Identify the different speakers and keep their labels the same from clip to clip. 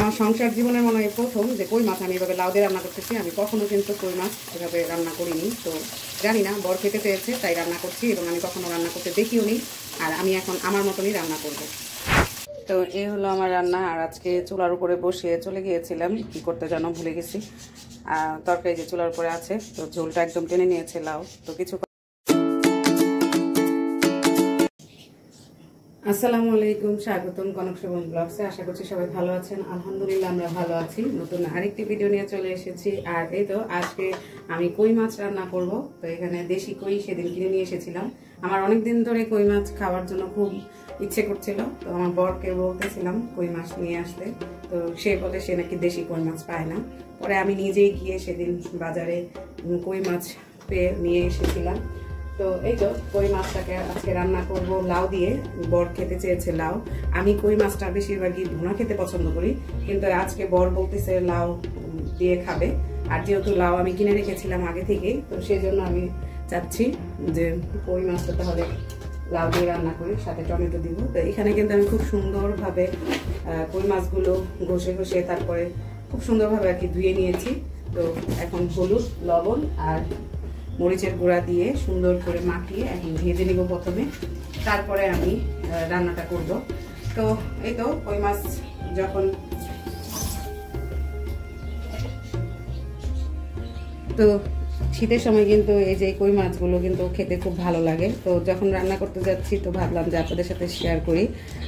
Speaker 1: আমার সংসার জীবনের মনে হয় প্রথম যে কই মাছ আমি এভাবে লাউ দিয়ে রান্না করতেছি। আমি কখনো কিন্তু কই মাছ এভাবে রান্না করিনি, তো জানি না, বর খেতে চেয়েছে তাই রান্না করছি, এবং আমি কখনো রান্না করতে দেখিও নি। আর আমি এখন আমার মতনই রান্না করব। তো এই হলো আমার রান্না। আর আজকে চুলার উপরে বসিয়ে চলে গিয়েছিলাম, কি করতে যেন ভুলে গেছি। তরকারি যে চুলার উপরে আছে, তো ঝোলটা একদম টেনে নিয়েছে লাউ। তো কিছু আসসালামু আলাইকুম, স্বাগতম কনক শোভন ব্লগসে। আশা করছি সবাই ভালো আছেন। আলহামদুলিল্লাহ আমরা ভালো আছি। নতুন আরেকটি ভিডিও নিয়ে চলে এসেছি। আর এই তো আজকে আমি কই মাছ রান্না করব। তো এখানে দেশি কই সেদিন কিনে নিয়ে এসেছিলাম। আমার অনেক দিন ধরে কই মাছ খাওয়ার জন্য খুব ইচ্ছে করছিল। তো আমার বরকে বলতেছিলাম কই মাছ নিয়ে আসতে, তো সে বলে সে নাকি দেশি কই মাছ পায় না। পরে আমি নিজেই গিয়ে সেদিন বাজারে কই মাছ পেয়ে নিয়ে এসেছিলাম। তো এই তো কই মাছটাকে আজকে রান্না করব লাউ দিয়ে। বর খেতে চেয়েছে লাউ। আমি কই মাছটা বেশিরভাগই ভুনা খেতে পছন্দ করি, কিন্তু আজকে বর বলতেছে লাউ দিয়ে খাবে। আর যেহেতু লাউ আমি কিনে রেখেছিলাম আগে থেকেই, তো সেই জন্য আমি চাচ্ছি যে কই মাছটা তাহলে লাউ দিয়ে রান্না করি, সাথে টমেটো দিব। তো এখানে কিন্তু আমি খুব সুন্দরভাবে কই মাছগুলো ঘষে ঘষে তারপরে খুব সুন্দরভাবে আর কি ধুয়ে নিয়েছি। তো এখন হলুদ, লবণ আর মরিচের গুঁড়া দিয়ে সুন্দর করে মাখিয়ে এখন ভেজে নিব প্রথমে, তারপরে আমি রান্নাটা করব। তো এই তো কই মাছ যখন তো শীতের সময় কিন্তু এই যে কই মাছগুলো কিন্তু খেতে খুব ভালো লাগে। তো যখন রান্না করতে যাচ্ছি তো ভাবলাম যে আপনাদের সাথে শেয়ার করি।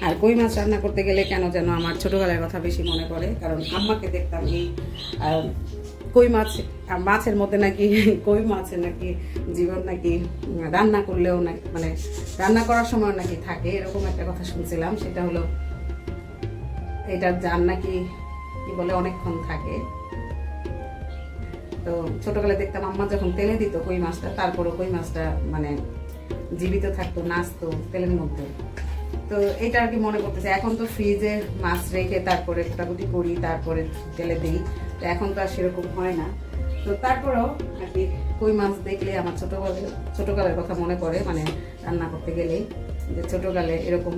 Speaker 1: আর কই মাছ রান্না করতে গেলে কেন যেন আমার ছোটবেলার কথা বেশি মনে পড়ে, কারণ আম্মাকে দেখতাম এই কই মাছ, মাছের মধ্যে নাকি কই মাছের নাকি জীবন নাকি রান্না করলেও নাকি মানে রান্না করার সময় নাকি থাকে, এরকম একটা কথা শুনছিলাম। সেটা হলো এটার জান নাকি কি বলে অনেকক্ষণ থাকে। তো ছোটবেলায় দেখতাম আম্মা যখন তেলে দিত কই মাছটা, তারপরও কই মাছটা মানে জীবিত থাকতো, নাচতো তেলের মধ্যে। তো এটা আর কি মনে করতেছে। এখন তো ফ্রিজে মাছ রেখে তারপরে কোটাকুটি করি, তারপরে তেলে দিই। তো এখন তো আর সেরকম হয় না। তো তারপরেও আর কি কই মাছ দেখলে আমার ছোটকালের কথা মনে পড়ে, মানে রান্না করতে গেলেই যে ছোটকালে এরকম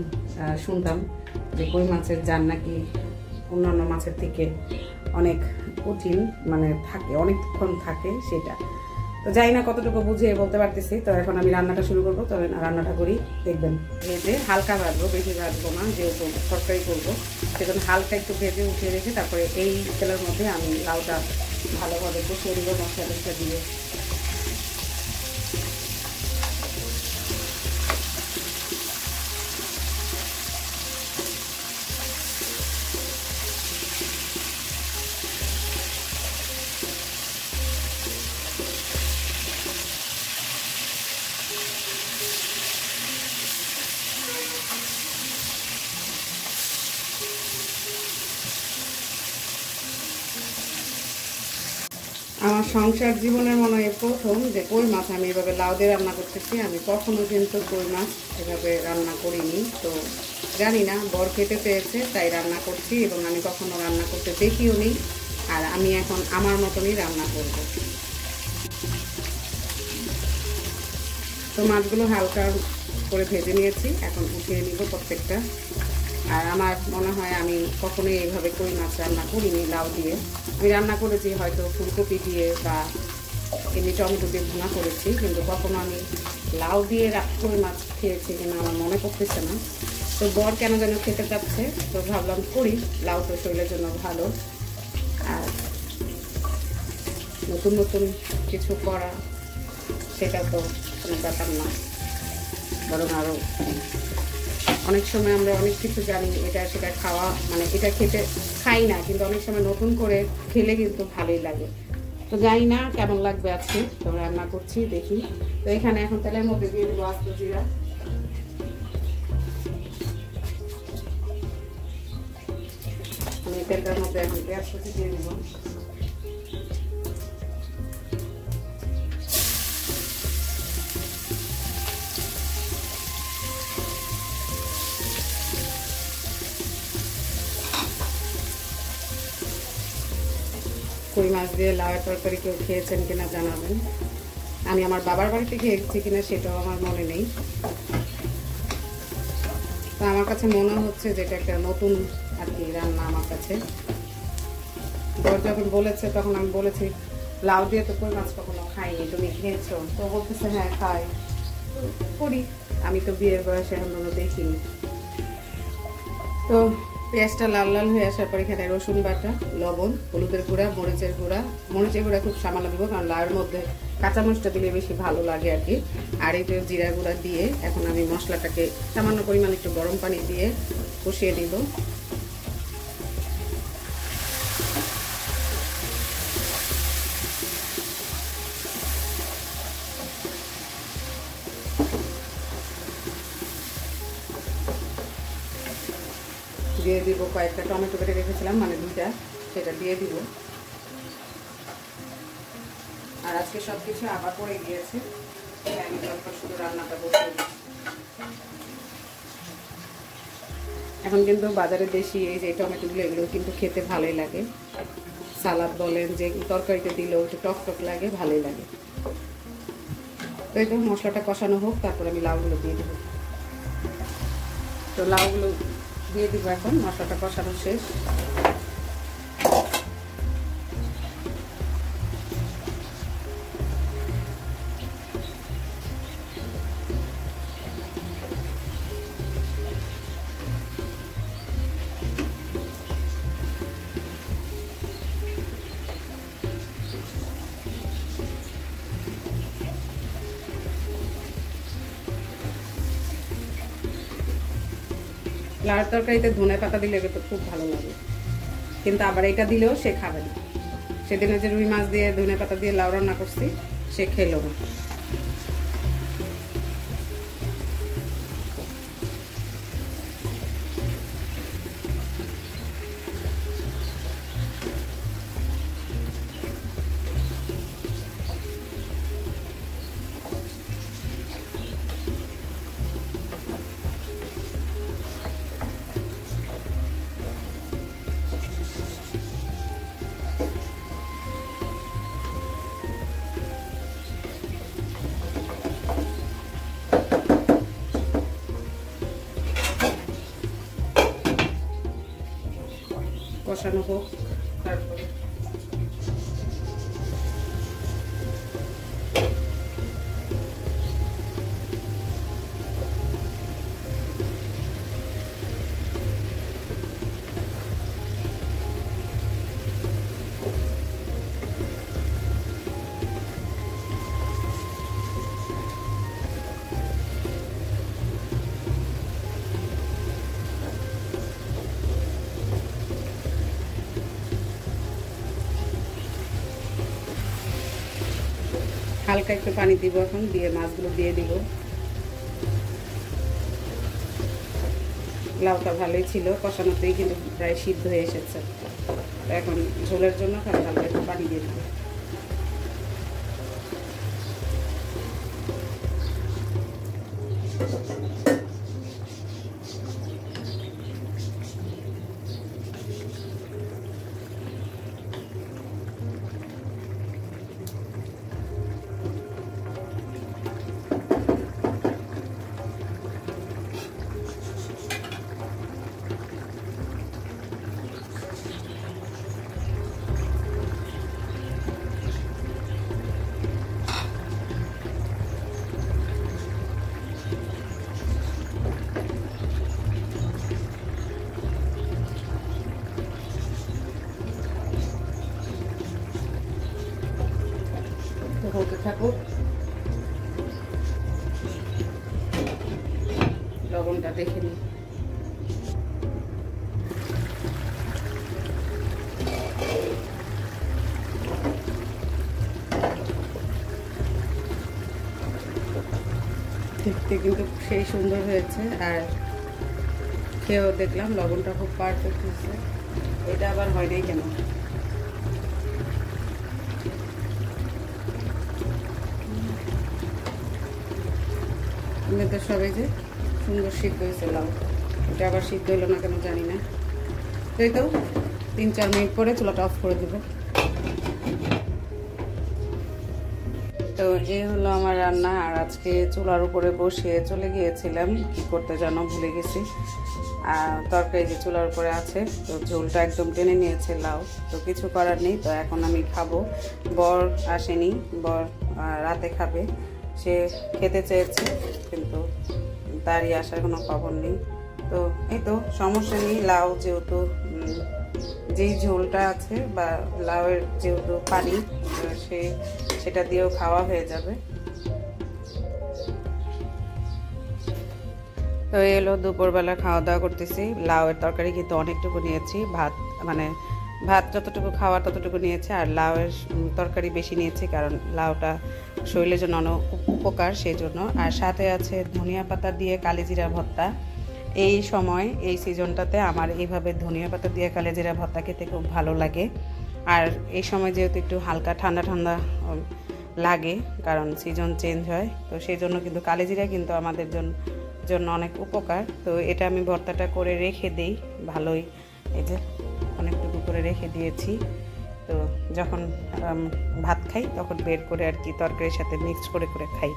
Speaker 1: শুনতাম যে কই মাছের জান নাকি অন্যান্য মাছের থেকে অনেক কঠিন, মানে থাকে অনেকক্ষণ থাকে সেটা। তো জানি না কতটুকু বুঝিয়ে বলতে পারতেছি। তো এখন আমি রান্নাটা শুরু করবো। তবে রান্নাটা করি, দেখবেন ভেজে হালকা ভাজবো, বেশি ভাজবো না, যেহেতু তরকারি করবো সেজন্য হালকা একটু ভেজে উঠিয়ে রেখে তারপরে এই তেলের মধ্যে আমি লাউটা ভালোভাবে কষিয়ে দিব মশলা দিয়ে। আমার সংসার জীবনের মনে হয় প্রথম যে কই মাছ আমি এভাবে লাউ দিয়ে রান্না করতেছি। আমি কখনো কিন্তু কই মাছ এভাবে রান্না করিনি, তো জানি না, বর খেতে চেয়েছে তাই রান্না করছি, এবং আমি কখনো রান্না করতে দেখিও নি। আর আমি এখন আমার মতনই রান্না করব। তো মাছগুলো হালকা করে ভেজে নিয়েছি, এখন উঠিয়ে নিব প্রত্যেকটা। আর আমার মনে হয় আমি কখনোই এইভাবে কই মাছ রান্না করিনি লাউ দিয়ে। আমি রান্না করেছি হয়তো ফুলকপি দিয়ে বা এমনি টমেটো দিয়ে ভুনা করেছি, কিন্তু কখনো আমি লাউ দিয়ে কই মাছ খেয়েছি কিনা আমার মনে করতেছে না। তো বর কেন যেন খেতে চাচ্ছে, তো ভাবলাম করি, লাউ তো শরীরের জন্য ভালো। আর নতুন নতুন কিছু করা সেটা তো কোনো ব্যাপার না, বরং আরও অনেক সময় আমরা অনেক কিছু জানি, এটা সেটা খাওয়া মানে এটা খেতে খাই না, কিন্তু অনেক সময় নতুন করে খেলে কিন্তু ভালোই লাগে। তো জানি না কেমন লাগবে আজকে, তো রান্না করছি দেখি। তো এখানে এখন তেলের মধ্যে দিয়ে দেবো আস্ত জিরা। আমি তেলটার মধ্যে এখন পেঁয়াজ কুচি দিয়ে দেবো। কই মাছ দিয়ে লাউয়ের তরকারি কেউ খেয়েছেন কিনা জানাবেন। আমি আমার বাবার বাড়িতে খেয়েছি কিনা সেটাও আমার মনে নেই। তো আমার কাছে মনে হচ্ছে যে এটা একটা নতুন আর কি রান্না আমার কাছে। বর যখন বলেছে তখন আমি বলেছি লাউ দিয়ে তো কই মাছ কখনো খাইনি, তুমি খেয়েছো? তো বলতেছে হ্যাঁ খাই, করি। আমি তো বিয়ের বয়সে এখন দেখিনি। তো পেঁয়াজটা লাল লাল হয়ে আসার পর এখানে রসুন বাটা, লবণ, হলুদের গুঁড়া, মরিচের গুঁড়া খুব সামান্য দেবো, কারণ লাউয়ের মধ্যে কাঁচামরিচটা দিলে বেশি ভালো লাগে আর কি। আর এই যে জিরা গুঁড়া দিয়ে এখন আমি মশলাটাকে সামান্য পরিমাণ একটু গরম পানি দিয়ে কষিয়ে নিব। দিয়ে দিব কয়েকটা টমেটো কেটে রেখেছিলাম, মানে 2টা, সেটা দিয়ে দিব। আর আজকে সব কিছু আবার পড়ে গিয়েছে, আমি তারপর শুধু রান্নাটা বসে। এখন কিন্তু বাজারে দেশি এই যে টমেটোগুলো, এগুলো কিন্তু খেতে ভালোই লাগে। সালাদ বলেন, যে তরকারিতে দিলেও একটু টক টক লাগে, ভালোই লাগে। তো এই তো মশলাটা কষানো হোক, তারপর আমি লাউগুলো দিয়ে দেবো। তো লাউগুলো দিয়ে দিব এখন, মশলাটা কষানো শেষ। লাউয়ের তরকারিতে ধনে পাতা দিলে তো খুব ভালো লাগে, কিন্তু আবার এটা দিলেও সে খাবে না। সেদিনে যে রুই মাছ দিয়ে ধনে পাতা দিয়ে লাউ রান্না করছি, সে খেলো না। কষানো হোক, তারপরে হালকা একটু পানি দিব এখন, দিয়ে মাছগুলো দিয়ে দিব। লাউটা ভালোই ছিল, কষানোতেই কিন্তু প্রায় সিদ্ধ হয়ে এসেছে। এখন ঝোলের জন্য হালকা একটু পানি দিয়ে দিব। হতে থাকুক, লবণটা দেখে নিই। দেখতে কিন্তু সেই সুন্দর হয়েছে, আর খেয়েও দেখলাম লবণটা খুব পারফেক্ট হয়েছে। এটা আবার হয় নাই কেন? এমনিতে সবাই যে সুন্দর সিদ্ধ হয়েছে লাউ, এটা আবার সিদ্ধ হলো না কেন জানি না। তাই তো 3-4 মিনিট পরে চুলাটা অফ করে দেবো। তো এই হলো আমার রান্না। আর আজকে চুলার উপরে বসিয়ে চলে গিয়েছিলাম, কি করতে জানো ভুলে গেছি। তরকারি যে চুলার উপরে আছে, তো ঝোলটা একদম টেনে নিয়েছে লাউ। তো কিছু করার নেই, তো এখন আমি খাবো। বর আসেনি, বর রাতে খাবে। সে খেতে চেয়েছে কিন্তু তারই আসার কোনো খবর নেই। তো এই তো সমস্যা নেই, লাউ যেহেতু যেই ঝোলটা আছে বা লাউয়ের যেহেতু পানি, সেটা দিয়েও খাওয়া হয়ে যাবে। তো এলো দুপুরবেলা খাওয়া দাওয়া করতেছি। লাউয়ের তরকারি কিন্তু অনেকটুকু নিয়েছি, ভাত যতটুকু খাওয়ার ততটুকু নিয়েছে, আর লাউয়ের তরকারি বেশি নিয়েছি কারণ লাউটা শরীরের জন্য অনেক উপকার, সেই জন্য। আর সাথে আছে ধনিয়া পাতা দিয়ে কালিজিরা ভর্তা। এই সময় এই সিজনটাতে আমার এইভাবে ধনিয়া পাতা দিয়ে কালিজিরা ভর্তা খেতে খুব ভালো লাগে। আর এই সময় যেহেতু একটু হালকা ঠান্ডা ঠান্ডা লাগে কারণ সিজন চেঞ্জ হয়, তো সেই জন্য কিন্তু কালিজিরা কিন্তু আমাদের জন্য অনেক উপকার। তো এটা আমি ভর্তাটা করে রেখে দেই ভালোই, এই যে অনেকটুকু করে রেখে দিয়েছি। তো যখন ভাত খাই তখন বের করে আর কি তরকারির সাথে মিক্স করে করে খাই।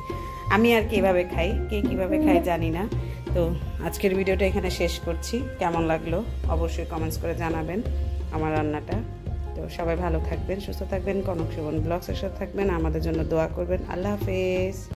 Speaker 1: আমি আর কীভাবে খাই, কে কীভাবে খাই জানি না। তো আজকের ভিডিওটা এখানে শেষ করছি। কেমন লাগলো অবশ্যই কমেন্টস করে জানাবেন আমার রান্নাটা। তো সবাই ভালো থাকবেন, সুস্থ থাকবেন, কনক সুমন ব্লগসের সাথে থাকবেন, আমাদের জন্য দোয়া করবেন। আল্লাহ হাফেজ।